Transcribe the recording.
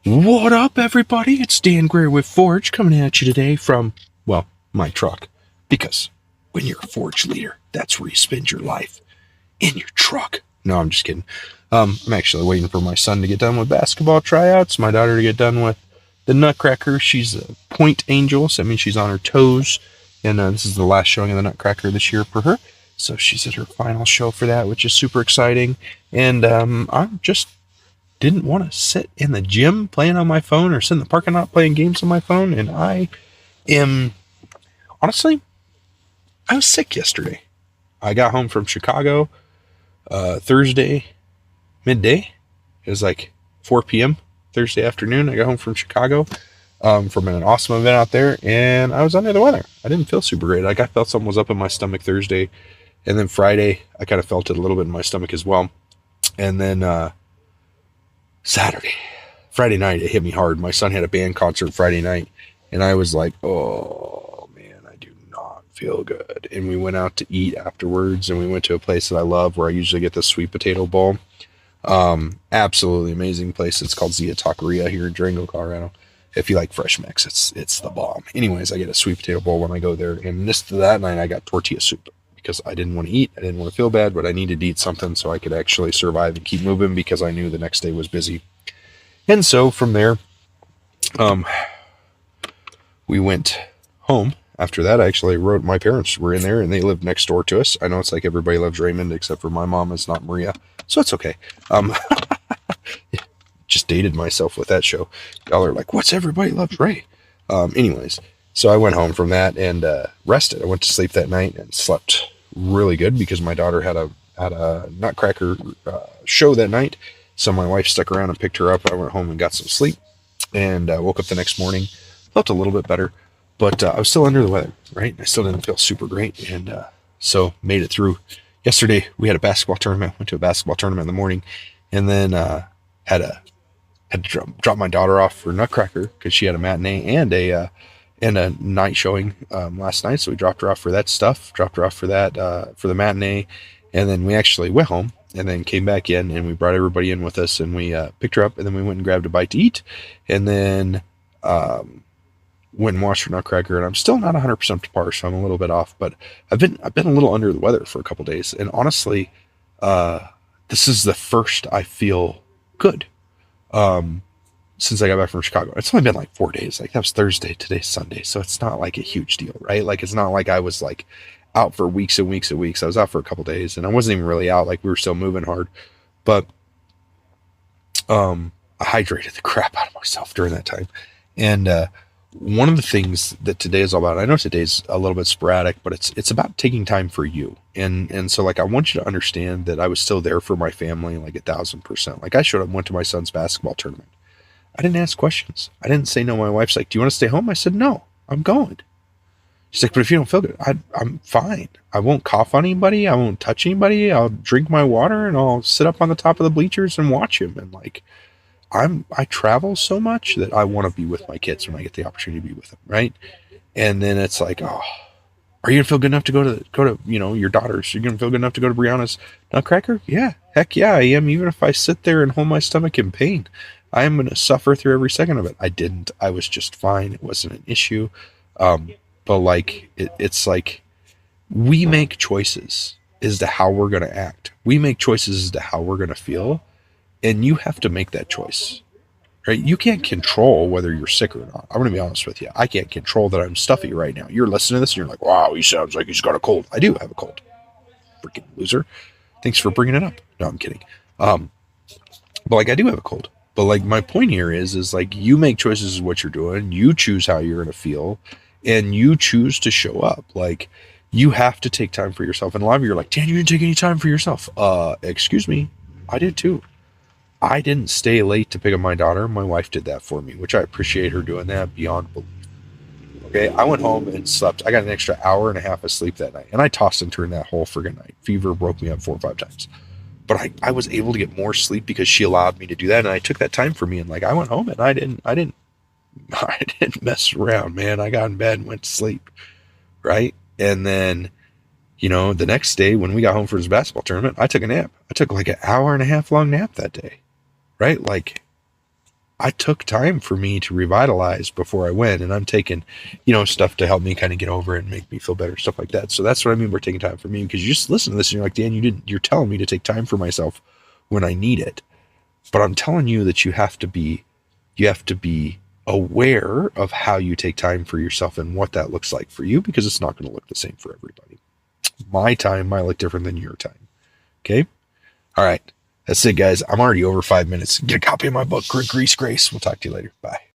What up, everybody? It's Dan Greer with Forge coming at you today from, well, my truck. Because when you're a Forge leader, that's where you spend your life, in your truck. No, I'm just kidding. I'm actually waiting for my son to get done with basketball tryouts, my daughter to get done with the Nutcracker. She's a point angel, so that means she's on her toes. And this is the last showing of the Nutcracker this year for her. So she's at her final show for that, which is super exciting. And I'm just didn't want to sit in the gym playing on my phone or sit in the parking lot playing games on my phone. And I am, honestly, I was sick yesterday. I got home from Chicago Thursday midday. It was like 4 p.m. Thursday afternoon. I got home from Chicago from an awesome event out there, and I was under the weather. I didn't feel super great. Like I felt something was up in my stomach Thursday, and then Friday I kind of felt it a little bit in my stomach as well. And then Friday night, it hit me hard. My son had a band concert Friday night, and I was like, oh man, I do not feel good. And we went out to eat afterwards, and we went to a place that I love where I usually get the sweet potato bowl. Absolutely amazing place. It's called Zia Taqueria here in Durango, Colorado. If you like fresh mix, it's the bomb. Anyways, I get a sweet potato bowl when I go there, and that night I got tortilla soup because I didn't want to eat. I didn't want to feel bad, but I needed to eat something so I could actually survive and keep moving because I knew the next day was busy. And so from there, we went home. After that, I actually wrote, my parents were in there and they lived next door to us. I know it's like everybody loves Raymond except for my mom is not Maria. So it's okay. Just dated myself with that show. Y'all are like, what's everybody loves Ray? Anyways, so I went home from that and rested. I went to sleep that night and slept really good because my daughter had a Nutcracker show that night. So my wife stuck around and picked her up. I went home and got some sleep and woke up the next morning. Felt a little bit better, but I was still under the weather, right? I still didn't feel super great. And so made it through. Yesterday, we had a basketball tournament. Went to a basketball tournament in the morning and then had to drop my daughter off for Nutcracker because she had a matinee and a night showing last night. So we dropped her off for that stuff, dropped her off for that, for the matinee. And then we actually went home and then came back in and we brought everybody in with us and we picked her up and then we went and grabbed a bite to eat and then went and watched her Nutcracker. And I'm still not 100% to par, so I'm a little bit off, but I've been a little under the weather for a couple days. And honestly, this is the first I feel good since I got back from Chicago. It's only been like 4 days. Like that was Thursday, today's Sunday. So it's not like a huge deal, right? Like it's not like I was like out for weeks and weeks and weeks. I was out for a couple days and I wasn't even really out. Like we were still moving hard, but I hydrated the crap out of myself during that time. And one of the things that today is all about, I know today's a little bit sporadic, but it's about taking time for you. And so like I want you to understand that I was still there for my family like 1,000%. Like I showed up, went to my son's basketball tournament. I didn't ask questions. I didn't say no. My wife's like, do you want to stay home? I said, no, I'm going. She's like, but if you don't feel good, I'm fine. I won't cough on anybody. I won't touch anybody. I'll drink my water and I'll sit up on the top of the bleachers and watch him. And like, I travel so much that I want to be with my kids when I get the opportunity to be with them. Right. And then it's like, oh, are you gonna feel good enough to go to, your daughters? You're going to feel good enough to go to Brianna's Nutcracker? Yeah. Heck yeah, I am. Even if I sit there and hold my stomach in pain, I am going to suffer through every second of it. I didn't. I was just fine. It wasn't an issue. But like, it's like we make choices as to how we're going to act. We make choices as to how we're going to feel. And you have to make that choice, right? You can't control whether you're sick or not. I'm going to be honest with you. I can't control that I'm stuffy right now. You're listening to this and you're like, wow, he sounds like he's got a cold. I do have a cold. Freaking loser. Thanks for bringing it up. No, I'm kidding. But like, I do have a cold. But like, my point here is like, you make choices of what you're doing. You choose how you're going to feel. And you choose to show up. Like, you have to take time for yourself. And a lot of you are like, Dan, you didn't take any time for yourself. Excuse me. I did too. I didn't stay late to pick up my daughter. My wife did that for me, which I appreciate her doing that beyond belief. Okay. I went home and slept. I got an extra hour and a half of sleep that night. And I tossed and turned that whole friggin' night. Fever broke me up 4 or 5 times. But I was able to get more sleep because she allowed me to do that. And I took that time for me. And like, I went home and I didn't mess around, man. I got in bed and went to sleep. Right. And then, the next day when we got home for his basketball tournament, I took a nap. I took like an hour and a half long nap that day. Right. Like I took time for me to revitalize before I went, and I'm taking, stuff to help me kind of get over it and make me feel better, stuff like that. So that's what I mean by taking time for me, because you just listen to this and you're like, Dan, you're telling me to take time for myself when I need it. But I'm telling you that you have to be aware of how you take time for yourself and what that looks like for you, because it's not going to look the same for everybody. My time might look different than your time. Okay? All right. That's it, guys. I'm already over 5 minutes. Get a copy of my book, Grease Grace. We'll talk to you later. Bye.